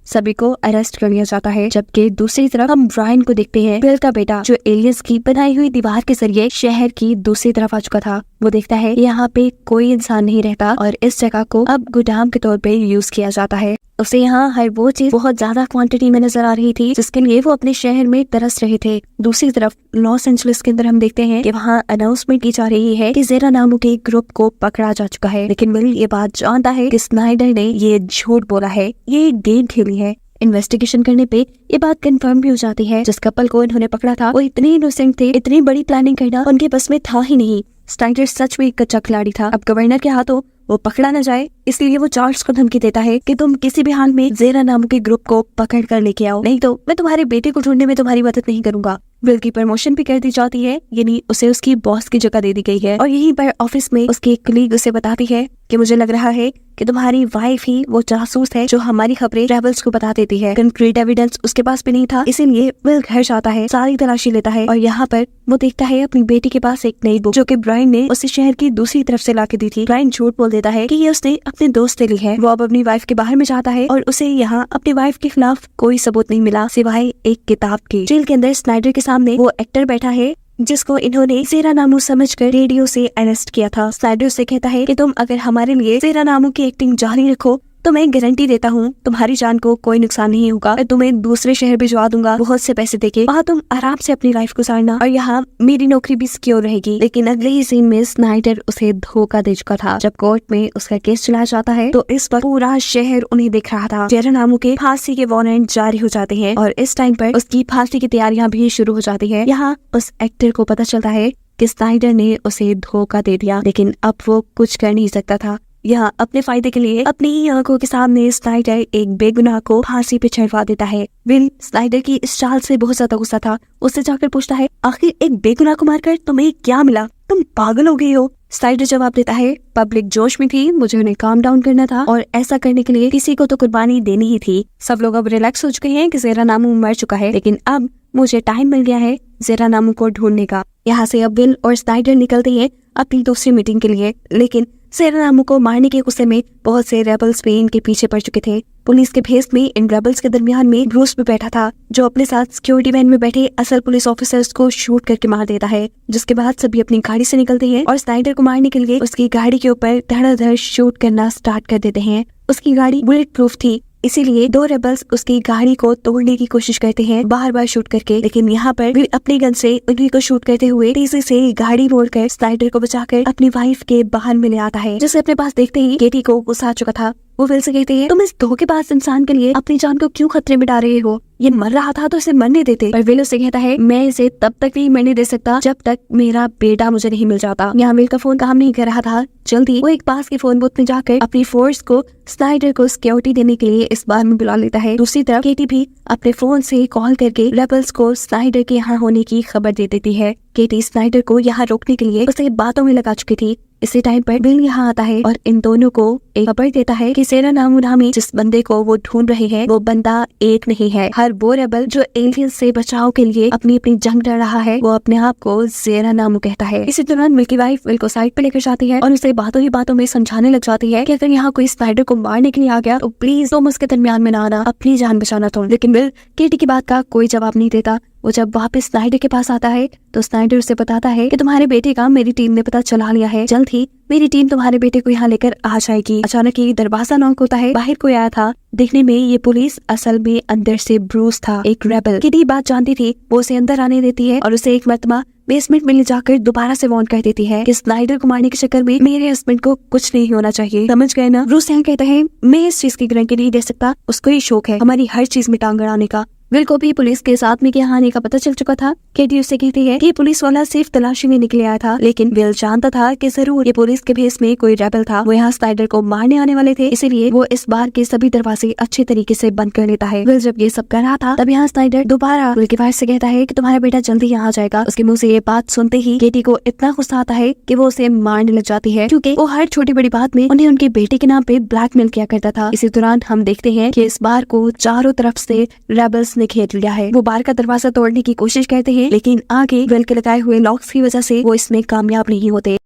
सभी को अरेस्ट कर लिया जाता है, जबकि दूसरी तरफ हम ब्रायन को देखते हैं, विल का बेटा, जो एलियंस की बनाई हुई दीवार के जरिए शहर की दूसरी तरफ आ चुका था। वो देखता है यहाँ पे कोई इंसान नहीं रहता और इस जगह को अब गोदाम के तौर पे यूज किया जाता है। उसे यहाँ हर वो चीज बहुत ज्यादा क्वांटिटी में नजर आ रही थी जिसके लिए वो अपने शहर में तरस रहे थे। दूसरी तरफ लॉस एंजलिस के अंदर हम देखते हैं कि वहाँ अनाउंसमेंट की जा रही है कि ज़ेहरा नामू के ग्रुप को पकड़ा जा चुका है, लेकिन विल ये बात जानता है कि स्नाइडर ने ये झूठ बोला है, ये गेम खेली है। इन्वेस्टिगेशन करने पे ये बात कंफर्म भी हो जाती है, जिस कपल को इन्होंने पकड़ा था वो इतने इनोसेंट थे, इतनी बड़ी प्लानिंग करना उनके बस में था ही नहीं। स्नाइडर सच में एक कच्चा खिलाड़ी था। अब गवर्नर के हाथों वो पकड़ा न जाए, इसलिए वो चार्ल्स को धमकी देता है कि तुम किसी भी हाल में ज़ेहरा नामू के ग्रुप को पकड़ कर लेके आओ, नहीं तो मैं तुम्हारे बेटे को ढूंढने में तुम्हारी मदद नहीं करूंगा। विल की प्रमोशन भी कर दी जाती है, यानी उसे उसकी बॉस की जगह दे दी गई है और यहीं पर ऑफिस में उसकी एक कलीग उसे बताती है कि मुझे लग रहा है कि तुम्हारी वाइफ ही वो जासूस है जो हमारी खबरें रेबल्स को बता देती है। कंक्रीट एविडेंस उसके पास भी नहीं था, इसीलिए विल घर जाता है, सारी तलाशी लेता है और यहाँ पर वो देखता है अपनी बेटी के पास एक नई बुक जो कि ब्रायन ने उसे शहर की दूसरी तरफ से लाके दी थी। ब्रायन झूठ बोल देता है कि ये उसने अपने दोस्त से ली है। वो अब अपनी वाइफ के बाहर में जाता है और उसे यहाँ अपनी वाइफ के खिलाफ कोई सबूत नहीं मिला सिवाय एक किताब के। जेल के अंदर स्नाइडर के सामने वो एक्टर बैठा है जिसको इन्होंने ज़ेहरा नामू समझकर रेडियो से अरेस्ट किया था। स्नाइडर से कहता है कि तुम अगर हमारे लिए ज़ेहरा नामू की एक्टिंग जारी रखो तो मैं गारंटी देता हूँ तुम्हारी जान को कोई नुकसान नहीं होगा। मैं तुम्हें दूसरे शहर भिजवा दूंगा बहुत से पैसे देके, वहाँ तुम आराम से अपनी लाइफ गुजारना और यहाँ मेरी नौकरी भी सिक्योर रहेगी। लेकिन अगले ही सीन में स्नाइडर उसे धोखा दे चुका था। जब कोर्ट में उसका केस चलाया जाता है तो इस वक्त पूरा शहर उन्हें देख रहा था। ज़ेहरा नामू के फांसी के वारंट जारी हो जाते हैं और इस टाइम पर उसकी फांसी की तैयारियां भी शुरू हो जाती है। यहाँ उस एक्टर को पता चलता है कि स्नाइडर ने उसे धोखा दे दिया, लेकिन अब वो कुछ कर नहीं सकता था। यहाँ अपने फायदे के लिए अपनी ही आंखों के सामने स्नाइडर एक बेगुनाह को फांसी पे चढ़वा देता है। विल स्नाइडर की इस चाल से बहुत ज्यादा गुस्सा था। उससे जाकर पूछता है, आखिर एक बेगुनाह को मारकर तुम्हें क्या मिला? तुम पागल हो गई हो। स्नाइडर जवाब देता है, पब्लिक जोश में थी, मुझे उन्हें काम डाउन करना था और ऐसा करने के लिए किसी को तो कुर्बानी देनी ही थी। सब लोग अब रिलैक्स हो चुके हैं कि ज़ेहरा नामू मर चुका है, लेकिन अब मुझे टाइम मिल गया है ज़ेहरा नामू को ढूंढने का। यहाँ से अब विल और स्नाइडर निकलते हैं अपनी दूसरी मीटिंग के लिए, लेकिन ज़ेहरा नामू को मारने के गुस्से में बहुत से रेबल्स भी इनके पीछे पड़ चुके थे। पुलिस के भेस में इन रेबल्स के दरमियान में ब्रूस भी बैठा था, जो अपने साथ सिक्योरिटी वैन में बैठे असल पुलिस ऑफिसर्स को शूट करके मार देता है। जिसके बाद सभी अपनी गाड़ी से निकलते हैं और स्नाइडर को मारने के लिए उसकी गाड़ी के ऊपर धड़ाधड़ शूट करना स्टार्ट कर देते हैं। उसकी गाड़ी बुलेट प्रूफ थी, इसीलिए दो रेबल्स उसकी गाड़ी को तोड़ने की कोशिश करते हैं बार बार शूट करके, लेकिन यहाँ पर भी अपनी गन से उन्हीं को शूट करते हुए तेजी से गाड़ी मोड़कर स्नाइडर को बचाकर अपनी वाइफ के वाहन में ले आता है, जिसे अपने पास देखते ही केटी को गुस्सा आ चुका था। वो विल से कहती है, तुम इस धोखेबाज इंसान के लिए अपनी जान को क्यों खतरे में डाल रहे हो? ये मर रहा था तो इसे मरने देते। पर विल उसे कहता है, मैं इसे तब तक नहीं मरने दे सकता जब तक मेरा बेटा मुझे नहीं मिल जाता। यहाँ विल का फोन काम नहीं कर रहा था। जल्दी वो एक पास के फोन बूथ में जाकर अपनी फोर्स को स्नाइडर को सिक्योरिटी देने के लिए इस बार में बुला लेता है। दूसरी तरफ केटी भी अपने फोन से कॉल करके रेबल्स को स्नाइडर के यहाँ होने की खबर दे देती है। केटी स्नाइडर को यहाँ रोकने के लिए उसे बातों में लगा चुकी थी। इसी टाइम पर विल यहाँ आता है और इन दोनों को एक खबर देता है कि सेरा नामी जिस बंदे को वो ढूंढ रहे हैं वो बंदा एक नहीं है। हर वो रेबल जो एलियन से बचाव के लिए अपनी अपनी जंग लड़ रहा है वो अपने आप को जेरा नामू कहता है। इसी दौरान विल की वाइफ विल को साइड पे लेकर जाती है और उसे बातों ही बातों में समझाने लग जाती है कि अगर यहाँ कोई स्नाइडर को मारने के लिए आ गया तो प्लीज तुम उसके दरमियान में ना आना, अपनी जान बचाना तुम। लेकिन विल केटी की बात का कोई जवाब नहीं देता। वो जब वापस स्नाइडर के पास आता है तो स्नाइडर उसे बताता है कि तुम्हारे बेटे का मेरी टीम ने पता चला लिया है, जल्द ही मेरी टीम तुम्हारे बेटे को यहाँ लेकर आ जाएगी। अचानक ही दरवाजा नॉक होता है। बाहर कोई आया था। देखने में ये पुलिस असल में अंदर से ब्रूस था, एक रेबल। किटी बात जानती थी, वो उसे अंदर आने देती है और उसे एक मरतबा बेसमेंट में ले जाकर दोबारा से वार्न कर देती है कि स्नाइडर को मारने के चक्कर में मेरे हस्बैंड को कुछ नहीं होना चाहिए, समझ गए ना। ब्रूस यहाँ कहता है, मैं इस चीज की गारंटी नहीं दे सकता, उसको ही शौक है हमारी हर चीज में टांग अड़ाने का। विल को भी पुलिस के साथ में यहाँ आने का पता चल चुका था। केटी उससे कहती है कि पुलिस वाला सिर्फ तलाशी में निकले आया था, लेकिन विल जानता था कि जरूर ये पुलिस के भेस में कोई रेबल था। वो यहाँ स्नाइडर को मारने आने वाले थे, इसीलिए वो इस बार के सभी दरवाजे अच्छे तरीके से बंद कर लेता है। विल जब ये सब कर रहा था तब यहाँ स्नाइडर दोबारा विल की वाइफ से कहता है कि तुम्हारा बेटा जल्दी यहाँ आ जाएगा। उसके मुंह से ये बात सुनते ही केटी को इतना गुस्सा आता है कि वो उसे मारने लग जाती है, क्योंकि वो हर छोटी बड़ी बात में उन्हें उनके बेटे के नाम पे ब्लैकमेल किया करता था। इसी दौरान हम देखते हैं कि इस बार को चारों तरफ से रेबल्स ने घेर लिया है। वो बार का दरवाजा तोड़ने की कोशिश करते हैं, लेकिन आगे विल के लगाए हुए लॉक्स की वजह से वो इसमें कामयाब नहीं होते।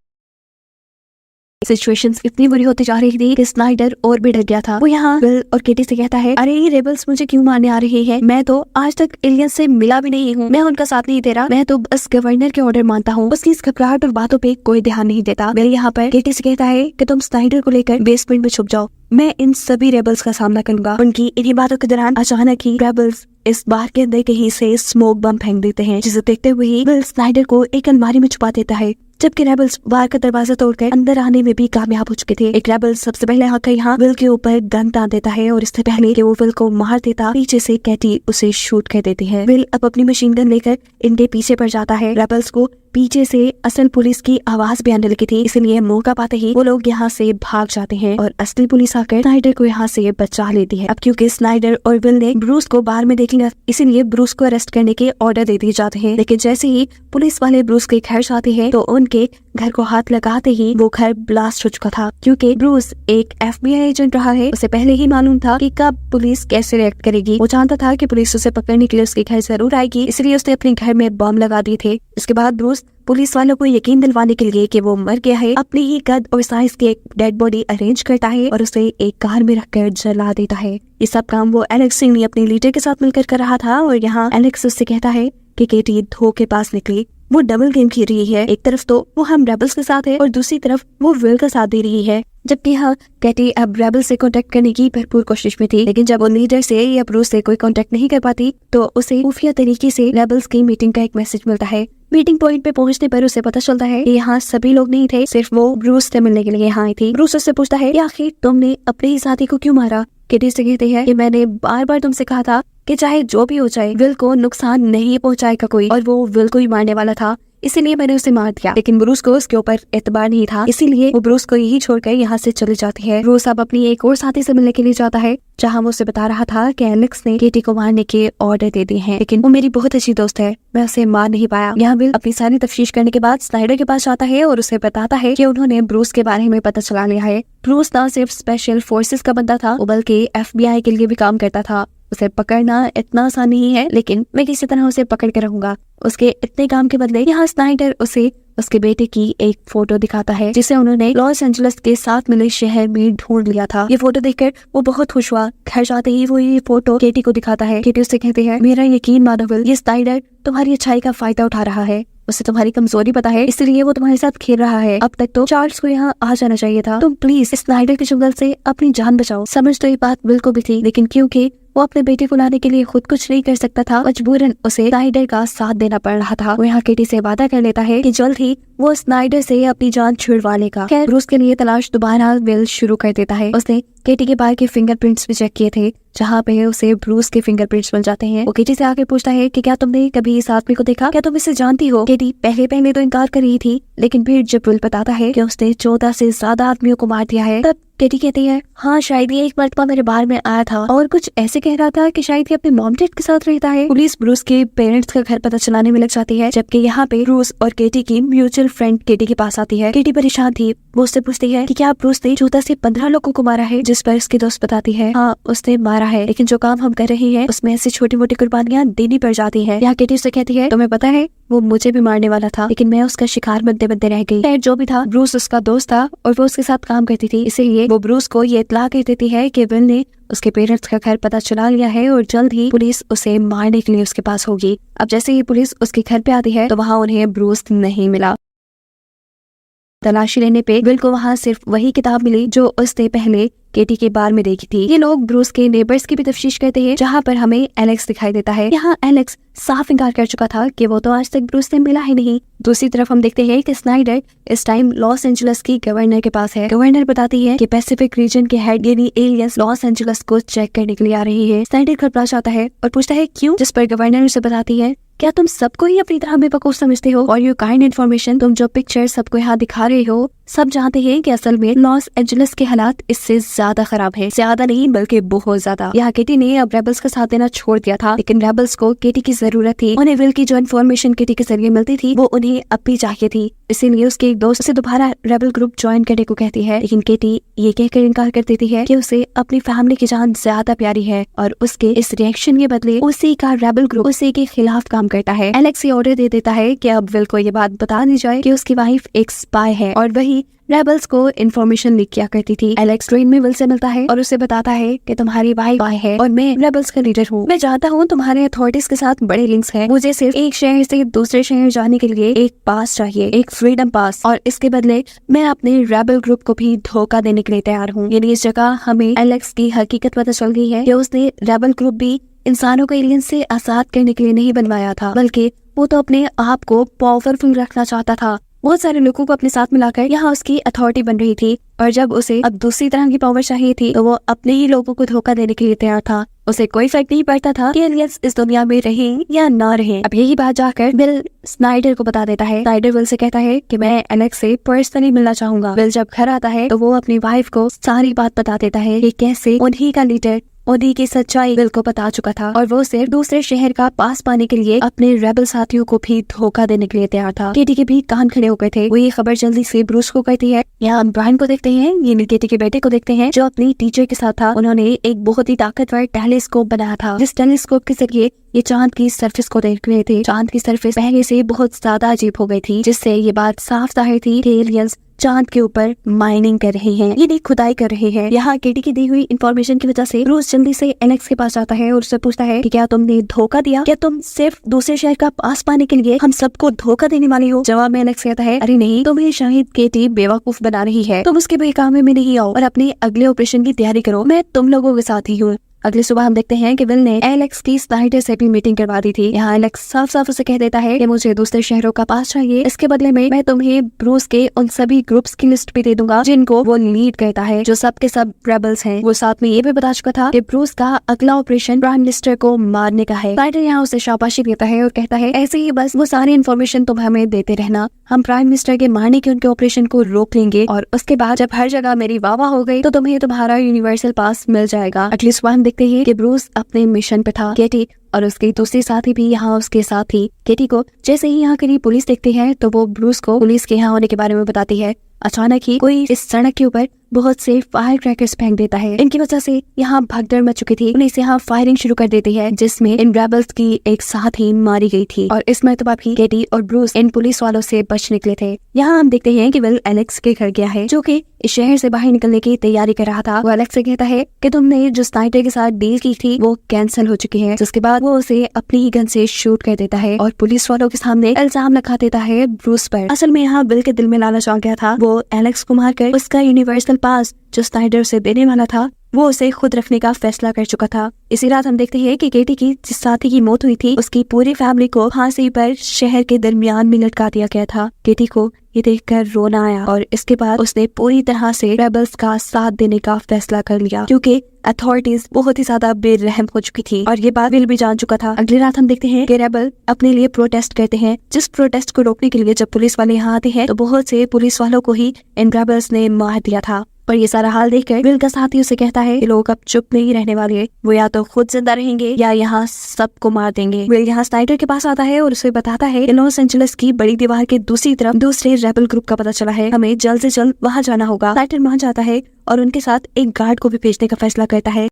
सिचुएशंस इतनी बुरी होती जा रही थी कि स्नाइडर और भी डर गया था। वो यहाँ विल और केटी से कहता है, अरे ये रेबल्स मुझे क्यों मारने आ रहे हैं? मैं तो आज तक एलियन से मिला भी नहीं हूँ, मैं उनका साथ नहीं दे रहा, मैं तो बस गवर्नर के ऑर्डर मानता हूँ। उसकी इस घबराहट और बातों पे कोई ध्यान नहीं देता। विल यहाँ पर केटी से कहता है कि तुम स्नाइडर को लेकर बेसमेंट में छुप जाओ, मैं इन सभी रेबल्स का सामना करूंगा। उनकी इन्हीं बातों के दौरान अचानक ही रेबल्स इस बार के अंदर कहीं से स्मोक बम फेंक देते हैं, जिसे देखते हुए ही विल स्नाइडर को एक अलमारी में छुपा देता है। जबकि रेबल्स बार का दरवाजा तोड़कर अंदर आने में भी कामयाब हो चुके थे। एक रेबल सबसे पहले आकर यहाँ विल के ऊपर गन तान देता है और इससे पहले कि वो विल को मार देता, पीछे से कैटी उसे शूट कर देती है। विल अब अपनी मशीन गन लेकर इनके पीछे पड़ जाता है। रेबल्स को पीछे से असल पुलिस की आवाज भी आने लगी थी, इसलिए मौका पाते ही वो लोग यहाँ से भाग जाते हैं और असली पुलिस आकर स्नाइडर को यहाँ से बचा लेती है। अब क्योंकि स्नाइडर और विल ने ब्रूस को बाहर में देख लिया, इसीलिए ब्रूस को अरेस्ट करने के ऑर्डर दे दिए जाते हैं। लेकिन जैसे ही पुलिस वाले ब्रूस के घर जाते हैं तो उनके घर को हाथ लगाते ही वो घर ब्लास्ट हो चुका था। क्योंकि ब्रूस एक FBI एजेंट रहा है, उसे पहले ही मालूम था कि कब पुलिस कैसे रिएक्ट करेगी। वो जानता था कि पुलिस उसे पकड़ने के लिए उसके घर जरूर आएगी, इसलिए उसने अपने घर में बम लगा दिए थे। इसके बाद ब्रूस पुलिस वालों को यकीन दिलवाने के लिए कि वो मर गया है, अपने ही कद और साइज की एक डेड बॉडी अरेंज करता है और उसे एक कार में रखकर जला देता है। ये सब काम वो एलेक्स सिंह ने अपने लीडर के साथ मिलकर कर रहा था और यहाँ एलेक्स उससे कहता है कि केटी धो के पास निकली। वो डबल गेम खेल रही है, एक तरफ तो वो हम रेबल्स के साथ है और दूसरी तरफ वो विल का साथ दे रही है। जबकि यहाँ कैटी अब रेबल से कांटेक्ट करने की भरपूर कोशिश में थी, लेकिन जब वो लीडर से या ब्रूस से कोई कांटेक्ट नहीं कर पाती तो उसे खुफिया तरीके से रेबल्स की मीटिंग का एक मैसेज मिलता है। मीटिंग पॉइंट पे पहुंचने पर उसे पता चलता है कि यहाँ सभी लोग नहीं थे, सिर्फ वो ब्रूस से मिलने के लिए यहाँ आई थी। ब्रूस उससे पूछता है कि आखिर तुमने अपने ही साथी को क्यों मारा? केटी से कहती है कि मैंने बार बार तुमसे कहा था कि चाहे जो भी हो जाए विल को नुकसान नहीं पहुंचाएगा कोई, और वो विल को ही मारने वाला था, इसीलिए मैंने उसे मार दिया। लेकिन ब्रूस को उसके ऊपर एतबार नहीं था, इसीलिए वो ब्रूस को यही छोड़कर यहाँ से चली जाती है। ब्रूस अब अपनी एक और साथी से मिलने के लिए जाता है, जहाँ वो उसे बता रहा था कि एलेक्स ने केटी को मारने के ऑर्डर दे दिए हैं, लेकिन वो मेरी बहुत अच्छी दोस्त है, मैं उसे मार नहीं पाया। यहाँ विल अपनी सारी तफ्तीश करने के बाद स्नाइडर के पास जाता है और उसे बताता है कि उन्होंने ब्रूस के बारे में पता चला लिया है। ब्रूस न सिर्फ स्पेशल फोर्सेस का बंदा था, वो बल्कि FBI के लिए भी काम करता था। उसे पकड़ना इतना आसान नहीं है, लेकिन मैं किसी तरह उसे पकड़ के रहूंगा। उसके इतने काम के बदले यहाँ स्नाइडर उसे उसके बेटे की एक फोटो दिखाता है, जिसे उन्होंने लॉस एंजलिस के साथ मिले शहर में ढूंढ लिया था। ये फोटो देखकर वो बहुत खुश हुआ। घर जाते ही वो ये फोटो केटी को दिखाता है। केटी उससे कहती है, मेरा यकीन मानो विल, ये स्नाइडर तुम्हारी अच्छाई का फायदा उठा रहा है, उसे तुम्हारी कमजोरी पता है, इसलिए वो तुम्हारे साथ खेल रहा है। अब तक तो चार्ल्स को यहाँ आ जाना चाहिए था। तुम प्लीज स्नाइडर के चुंगल से अपनी जान बचाओ। समझ तो ये बात विल को भी थी, लेकिन क्योंकि वो अपने बेटे को लाने के लिए खुद कुछ नहीं कर सकता था, मजबूरन उसे स्नाइडर का साथ देना पड़ रहा था। वो यहाँ केटी से वादा कर लेता है कि जल्द ही वो स्नाइडर से अपनी जान छुड़वा लेगा। खैर ब्रूस के लिए तलाश दोबारा विल शुरू कर देता है। उसने केटी के बाल के फिंगरप्रिंट्स भी चेक किए थे, जहाँ पे उसे ब्रूस के फिंगरप्रिंट्स मिल जाते हैं। वो केटी से आके पूछता है कि क्या तुमने कभी इस आदमी को देखा, क्या तुम इसे जानती हो। केटी पहले तो इनकार कर रही थी, लेकिन फिर जब विल बताता है कि उसने 14 से ज्यादा आदमियों को मार दिया है, तब केटी कहती है हाँ शायद ये एक मर्तबा मेरे बार में आया था और कुछ ऐसे कह रहा था कि शायद ये अपने मॉम डैड के साथ रहता है। पुलिस ब्रूस के पेरेंट्स का घर पता चलाने में लग जाती है, जबकि यहाँ पे ब्रूस और केटी की म्यूचुअल फ्रेंड केटी के पास आती है। केटी परेशान थी, वो उससे पूछती है कि क्या ब्रूस ने 14 से 15 लोगों को मारा है, जिस पर उसकी दोस्त बताती है हाँ उसने मारा है, लेकिन जो काम हम कर रहे हैं उसमें ऐसी छोटी मोटी कुर्बानियां देनी पड़ जाती है। यहाँ केटी उससे कहती है तुम्हें पता है वो मुझे भी मारने वाला था, लेकिन मैं उसका शिकार बनते बनते रह गई। खैर जो भी था, ब्रूस उसका दोस्त था और वो उसके साथ काम करती थी, इसीलिए वो ब्रूस को ये इत्तला कर देती है कि विल ने उसके पेरेंट्स का घर पता चला लिया है और जल्द ही पुलिस उसे मारने के लिए उसके पास होगी। अब जैसे ही पुलिस उसके घर पे आती है तो वहाँ उन्हें ब्रूस नहीं मिला। तलाशी लेने पे विल को वहाँ सिर्फ वही किताब मिली जो उसने पहले केटी के बार में देखी थी। ये लोग ब्रूस के नेबर्स की भी तफ्तीश करते हैं, जहाँ पर हमें एलेक्स दिखाई देता है। यहाँ एलेक्स साफ इनकार कर चुका था कि वो तो आज तक ब्रूस से मिला ही नहीं। दूसरी तरफ हम देखते हैं कि स्नाइडर इस टाइम लॉस एंजलिस की गवर्नर के पास है। गवर्नर बताती है कि पैसिफिक रीजन के हेड यानी एलियंस लॉस एंजलिस को चेक करने के लिए आ रही है। स्नाइडर घबरा जाता है और पूछता है क्यों, जिस पर गवर्नर उसे बताती है क्या तुम सबको ही अपनी तरह बेवकूफ समझते हो और यू काइंड इन्फॉर्मेशन, तुम जो पिक्चर सबको यहाँ दिखा रहे हो सब जानते हैं कि असल में लॉस एंजलिस के हालात इससे ज्यादा खराब है, ज्यादा नहीं बल्कि बहुत ज्यादा। यहाँ केटी ने अब रेबल्स का साथ देना छोड़ दिया था, लेकिन रेबल्स को केटी की जरूरत थी। उन्हें विल की जो इन्फॉर्मेशन केटी के जरिए मिलती थी वो उन्हें अब भी चाहिए थी, इसीलिए उसके एक दोस्त से दोबारा रेबल ग्रुप ज्वाइन करने को कहती है, लेकिन केटी ये कहकर इनकार कर देती है कि उसे अपनी फैमिली की जान ज्यादा प्यारी है और उसके इस रिएक्शन के बदले उसी का रेबल ग्रुप उसी के खिलाफ काम करता है। एलेक्स ये ऑर्डर दे देता है कि अब विल को ये बात बता दी जाए कि उसकी वाइफ एक स्पाई है और वही रेबल्स को इन्फॉर्मेशन लीक किया करती थी। एलेक्स ट्रेन में विल से मिलता है और उसे बताता है कि तुम्हारी वाइफ स्पाई है और मैं रेबल्स का लीडर हूँ। मैं जानता हूँ तुम्हारे अथॉरिटीज के साथ बड़े लिंक्स हैं, मुझे सिर्फ एक शहर से दूसरे शहर जाने के लिए एक पास चाहिए, एक फ्रीडम पास, और इसके बदले मैं अपने रेबल ग्रुप को भी धोखा देने के लिए तैयार हूँ। यानी इस जगह हमें एलेक्स की हकीकत पता चल गई है कि उसने रेबल ग्रुप भी इंसानों को एलियन से आजाद करने के लिए नहीं बनवाया था, बल्कि वो तो अपने आप को पावरफुल रखना चाहता था। बहुत सारे लोगों को अपने साथ मिलाकर यहाँ उसकी अथॉरिटी बन रही थी और जब उसे अब दूसरी तरह की पावर चाहिए थी तो वो अपने ही लोगों को धोखा देने के लिए तैयार था। उसे कोई फर्क नहीं पड़ता था कि एलियंस इस दुनिया में रहे या ना रहे। अब यही बात जाकर विल स्नाइडर को बता देता है। स्नाइडर विल से कहता है कि मैं एलेक्स से पर्सनली मिलना चाहूंगा। विल जब घर आता है तो वो अपनी वाइफ को सारी बात बता देता है कि कैसे उन्हीं का लीडर उन्हीं की सच्चाई विल को बता चुका था और वो सिर्फ दूसरे शहर का पास पाने के लिए अपने रेबल साथियों को भी धोखा देने के लिए तैयार था। केटी के भी कान खड़े हो गए थे। वो ये खबर जल्दी से ब्रूस को कहती है। यहाँ ब्रायन को देखते हैं, ये केटी के बेटे को देखते हैं जो अपनी टीचर के साथ था। उन्होंने एक बहुत ही ताकतवर टेलीस्कोप बनाया था, जिस टेलीस्कोप के जरिए ये चांद की सरफेस को देख रहे थे। चांद की सरफेस पहले से बहुत ज्यादा अजीब हो गई थी, जिससे ये बात साफ जाहिर थी कि एलियंस चांद के ऊपर माइनिंग कर रहे हैं, ये खुदाई कर रहे हैं। यहाँ केटी की दी हुई इन्फॉर्मेशन की वजह से ब्रूस जल्दी से एलेक्स के पास जाता है और उससे पूछता है कि क्या तुमने धोखा दिया, क्या तुम सिर्फ दूसरे शहर का पास पाने के लिए हम सबको धोखा देने वाली हो। जवाब में एलेक्स कहता है अरे नहीं, तुम्हें शायद केटी बेवकूफ बना रही है, तुम उसके बहकावे में नहीं आओ और अपने अगले ऑपरेशन की तैयारी करो, मैं तुम लोगों के साथ ही हूँ। अगले सुबह हम देखते हैं कि विल ने एलेक्स की स्नाइडर से भी मीटिंग करवा दी थी। यहाँ एलेक्स साफ साफ उसे कह देता है कि मुझे दूसरे शहरों का पास चाहिए, इसके बदले में मैं तुम्हें ब्रूस के उन सभी ग्रुप्स की लिस्ट भी दे दूंगा जिनको वो लीड करता है, जो सब के सब रेबल्स हैं। वो साथ में ये भी बता चुका था कि ब्रूस का अगला ऑपरेशन प्राइम मिनिस्टर को मारने का है। स्नाइडर यहाँ उसे शाबाशी देता है और कहता है ऐसे ही बस वो सारी इन्फॉर्मेशन तुम हमें देते रहना, हम प्राइम मिनिस्टर के मारने के उनके ऑपरेशन को रोक लेंगे और उसके बाद जब हर जगह मेरी वाह हो गई तो तुम्हें तुम्हारा यूनिवर्सल पास मिल जाएगा। अगली सुबह हम देखते हैं कि ब्रूस अपने मिशन पे था। केटी और उसके दूसरी साथी भी यहाँ उसके साथ थी। केटी को जैसे ही यहाँ करीब पुलिस देखते हैं तो वो ब्रूस को पुलिस के यहाँ होने के बारे में बताती है। अचानक ही कोई इस सड़क के ऊपर बहुत से फायर क्रैकर्स फेंक देता है। इनकी वजह से यहाँ भगदड़ मच चुकी थी। पुलिस यहाँ फायरिंग शुरू कर देती है, जिसमें इन रेबल्स की एक साथी मारी गई थी और इस मरतबा भी केटी और ब्रूस इन पुलिस वालों से बच निकले थे। यहाँ हम देखते हैं कि विल एलेक्स के घर गया है, जो कि इस शहर से बाहर निकलने की तैयारी कर रहा था। वो एलेक्स से कहता है कि तुमने जो स्नाइडर के साथ डील की थी वो कैंसिल हो चुकी है। जिसके बाद वो उसे अपनी ही गन से शूट कर देता है और पुलिस वालों के सामने इल्जाम लगा देता है ब्रूस पर। असल में यहाँ विल के दिल में लालच आ गया था। वो एलेक्स को मारकर उसका यूनिवर्सल पास जो स्नाइडर से देने वाला था वो उसे खुद रखने का फैसला कर चुका था। इसी रात हम देखते हैं कि केटी की जिस साथी की मौत हुई थी उसकी पूरी फैमिली को फांसी पर शहर के दरमियान में लटका दिया गया था। केटी को ये देखकर रोना आया और इसके बाद उसने पूरी तरह से रेबल्स का साथ देने का फैसला कर लिया, क्योंकि अथॉरिटीज बहुत ही ज्यादा बेरहम हो चुकी थी और ये बात विल भी जान चुका था। अगली रात हम देखते हैं कि रेबल अपने लिए प्रोटेस्ट करते हैं, जिस प्रोटेस्ट को रोकने के लिए जब पुलिस वाले यहाँ आते हैं तो बहुत से पुलिस वालों को ही इन रेबल्स ने मार दिया था। पर ये सारा हाल देखकर विल का साथी उसे कहता है कि लोग अब चुप नहीं रहने वाले, वो या तो खुद जिंदा रहेंगे या यहाँ सबको मार देंगे। विल यहाँ स्नाइडर के पास आता है और उसे बताता है कि लॉस एंजलिस की बड़ी दीवार के दूसरी तरफ दूसरे रेबल ग्रुप का पता चला है, हमें जल्द से जल्द वहाँ जाना होगा। स्नाइडर वहाँ जाता है और उनके साथ एक गार्ड को भी भेजने का फैसला करता है।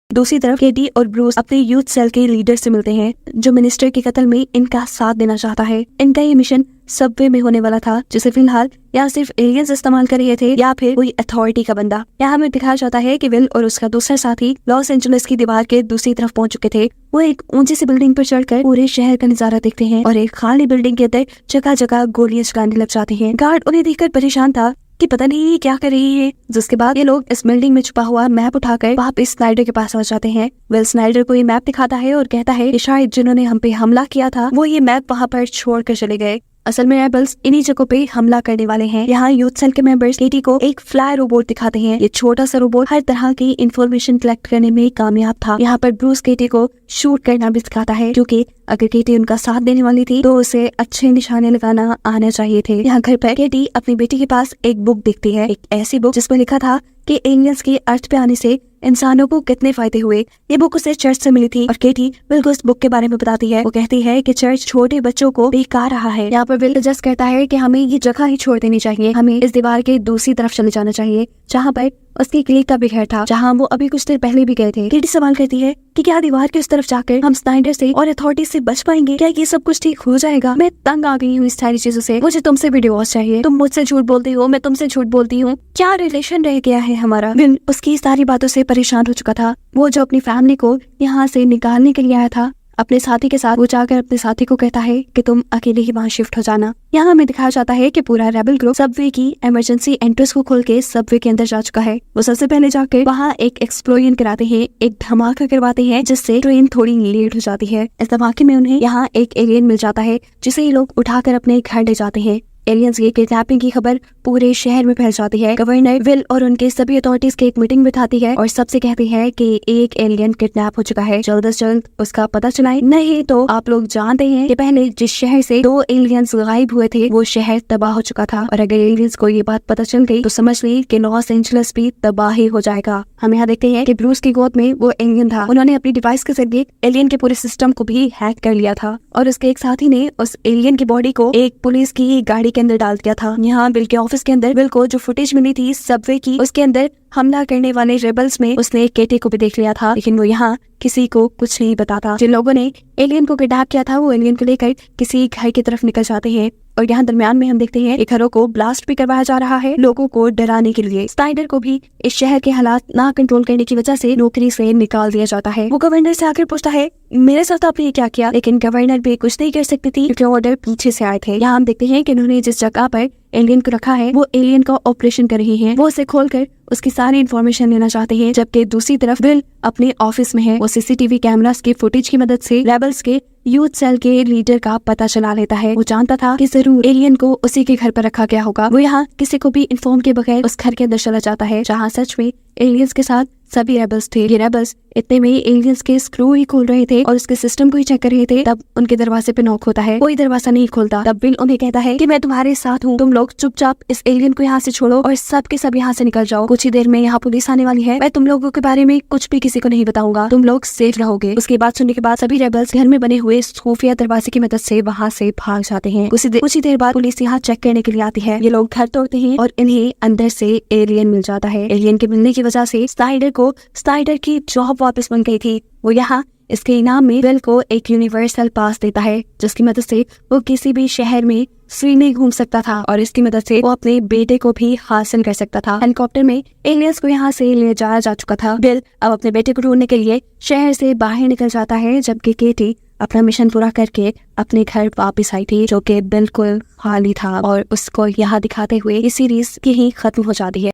दूसरी तरफ केटी और ब्रूस अपने यूथ सेल के लीडर से मिलते हैं, जो मिनिस्टर के कत्ल में इनका साथ देना चाहता है। इनका ये मिशन सबवे में होने वाला था, जिसे फिलहाल या सिर्फ एलियंस इस्तेमाल कर रहे थे या फिर कोई अथॉरिटी का बंदा। यहाँ हमें दिखाया जाता है कि विल और उसका दूसरा साथी लॉस एंजलिस की दीवार के दूसरी तरफ पहुंच चुके थे। वो एक ऊंची सी बिल्डिंग पर चढ़कर पूरे शहर का नजारा देखते हैं और एक खाली बिल्डिंग के अंदर जगह जगह गोलियां चलाने लग जाते हैं। गार्ड उन्हें देखकर परेशान था कि पता नहीं क्या कर रही है। जिसके बाद ये लोग इस बिल्डिंग में छुपा हुआ मैप उठाकर वापस स्नाइडर के पास पहुंच जाते हैं। विल स्नाइडर को ये मैप दिखाता है और कहता है कि शायद जिन्होंने हम पे हमला किया था वो ये मैप वहाँ पर छोड़कर चले गए। असल में रेबल्स इन्हीं जगहों पे हमला करने वाले हैं। यहाँ यूथ सेल के मेंबर्स केटी को एक फ्लाई रोबोट दिखाते हैं। ये छोटा सा रोबोट हर तरह की इंफॉर्मेशन कलेक्ट करने में कामयाब था। यहाँ पर ब्रूस केटी को शूट करना भी सिखाता है, क्योंकि अगर केटी उनका साथ देने वाली थी तो उसे अच्छे निशाने लगाना आना चाहिए थे। यहाँ घर पर केटी अपनी बेटी के पास एक बुक देखती है, एक ऐसी बुक जिसमें लिखा था कि एलियंस के अर्थ पे आने से इंसानों को कितने फायदे हुए। ये बुक उसे चर्च से मिली थी और केटी विल को इस बुक के बारे में बताती है। वो कहती है कि चर्च छोटे बच्चों को बेकार रहा है। यहाँ पर विल सजेस्ट करता है कि हमें ये जगह ही छोड़ देनी चाहिए, हमें इस दीवार के दूसरी तरफ चले जाना चाहिए, जहाँ पर उसकी क्लिक का भी घर था, जहाँ वो अभी कुछ देर पहले भी गए थे। केटी सवाल करती है कि क्या दीवार के उस तरफ जाकर हम स्नाइडर से और अथॉरिटी से बच पाएंगे? क्या ये सब कुछ ठीक हो जाएगा? मैं तंग आ गई हूँ इस सारी चीजों से, मुझे तुमसे भी डिवोर्स चाहिए। तुम मुझसे झूठ बोलती हो, मैं तुमसे झूठ बोलती हूँ, क्या रिलेशन रह गया है हमारा? विल उसकी सारी बातों से परेशान हो चुका था। वो जो अपनी फैमिली को यहाँ से निकालने के लिए आया था अपने साथी के साथ, वो जाकर अपने साथी को कहता है कि तुम अकेले ही वहाँ शिफ्ट हो जाना। यहाँ हमें दिखाया जाता है कि पूरा रेबल ग्रुप सबवे की इमरजेंसी एंट्रेंस को खोल के सबवे के अंदर जा चुका है। वो सबसे पहले जाकर वहाँ एक एक्सप्लोजन कराते हैं, एक धमाका करवाते हैं, जिससे ट्रेन थोड़ी लेट हो जाती है। इस धमाके में उन्हें यहाँ एक एलियन मिल जाता है, जिसे ये लोग उठाकर अपने घर ले जाते हैं। एलियंस की किडनैपिंग की खबर पूरे शहर में फैल जाती है। गवर्नर विल और उनके सभी अथॉरिटीज की एक मीटिंग बिठाती है और सबसे कहती है कि एक एलियन किडनैप हो चुका है, जल्द से जल्द उसका पता चलाएं, नहीं तो आप लोग जानते हैं कि पहले जिस शहर से 2 एलियंस गायब हुए थे वो शहर तबाह हो चुका था, और अगर एलियंस को ये बात पता चल गई तो समझ ली कि लॉस एंजलिस भी तबाही हो जाएगा। हम यहाँ देखते हैं कि ब्रूस की गोद में वो एलियन था। उन्होंने अपनी डिवाइस के जरिए एलियन के पूरे सिस्टम को भी हैक कर लिया था और उसके एक साथी ने उस एलियन की बॉडी को एक पुलिस की गाड़ी के अंदर डाल दिया था। यहाँ विल के ऑफिस के अंदर विल को जो फुटेज मिली थी सबवे की, उसके अंदर हमला करने वाले रेबल्स में उसने केटी को भी देख लिया था, लेकिन वो यहाँ किसी को कुछ नहीं बताता। जिन लोगों ने एलियन को किडनैप किया था वो एलियन को लेकर किसी घर की तरफ निकल जाते हैं और यहाँ दरमियान में हम देखते हैं कि घरों को ब्लास्ट भी करवाया जा रहा है लोगों को डराने के लिए। स्नाइडर को भी इस शहर के हालात ना कंट्रोल करने की वजह से नौकरी से निकाल दिया जाता है। वो गवर्नर से आकर पूछता है मेरे साथ आपने क्या किया, लेकिन गवर्नर भी कुछ नहीं कर सकती थी क्योंकि ऑर्डर पीछे से आए थे। यहाँ हम देखते हैं कि उन्होंने जिस जगह पर एलियन को रखा है वो एलियन का ऑपरेशन कर रही है। वो उसे खोलकर उसकी सारी इन्फॉर्मेशन लेना चाहते हैं, जबकि दूसरी तरफ विल अपने ऑफिस में है। वो सीसीटीवी कैमरास की फुटेज की मदद से रेबल्स के यूथ सेल के लीडर का पता चला लेता है। वो जानता था कि जरूर एलियन को उसी के घर पर रखा गया होगा। वो यहाँ किसी को भी इन्फॉर्म के बगैर उस घर के अंदर चला जाता है जहाँ सच में एलियंस के साथ सभी रेबल्स थे। ये रेबल्स इतने में एलियंस के स्क्रू ही खोल रहे थे और उसके सिस्टम को ही चेक कर रहे थे, तब उनके दरवाजे पे नॉक होता है। कोई दरवाजा नहीं खोलता। तब विल उन्हें कहता है कि मैं तुम्हारे साथ हूँ, तुम लोग चुपचाप इस एलियन को यहाँ से छोड़ो और सब के सब यहाँ से निकल जाओ। कुछ ही देर में यहाँ पुलिस आने वाली है, मैं तुम लोगों के बारे में कुछ भी किसी को नहीं बताऊंगा, तुम लोग सेफ रहोगे। उसकी बात सुनने के बाद सभी रेबल्स घर में बने हुए खुफिया दरवाजे की मदद से वहाँ से भाग जाते हैं। कुछ ही देर बाद पुलिस यहाँ चेक करने के लिए आती है। ये लोग घर तोड़ते हैं और इन्हें अंदर से एलियन मिल जाता है। एलियन के मिलने की वजह से स्नाइडर की जॉब वापस बन गई थी। वो यहाँ इसके इनाम में विल को एक यूनिवर्सल पास देता है, जिसकी मदद से वो किसी भी शहर में फ्री में घूम सकता था और इसकी मदद से वो अपने बेटे को भी हासिल कर सकता था। हेलीकॉप्टर में एलियंस को यहाँ से ले जाया जा चुका था। विल अब अपने बेटे को ढूंढने के लिए शहर से बाहर निकल जाता है, जबकि केटी अपना मिशन पूरा करके अपने घर वापस आई थी, जो कि बिल्कुल खाली था। और उसको यहाँ दिखाते हुए ये सीरीज यहीं खत्म हो जाती है।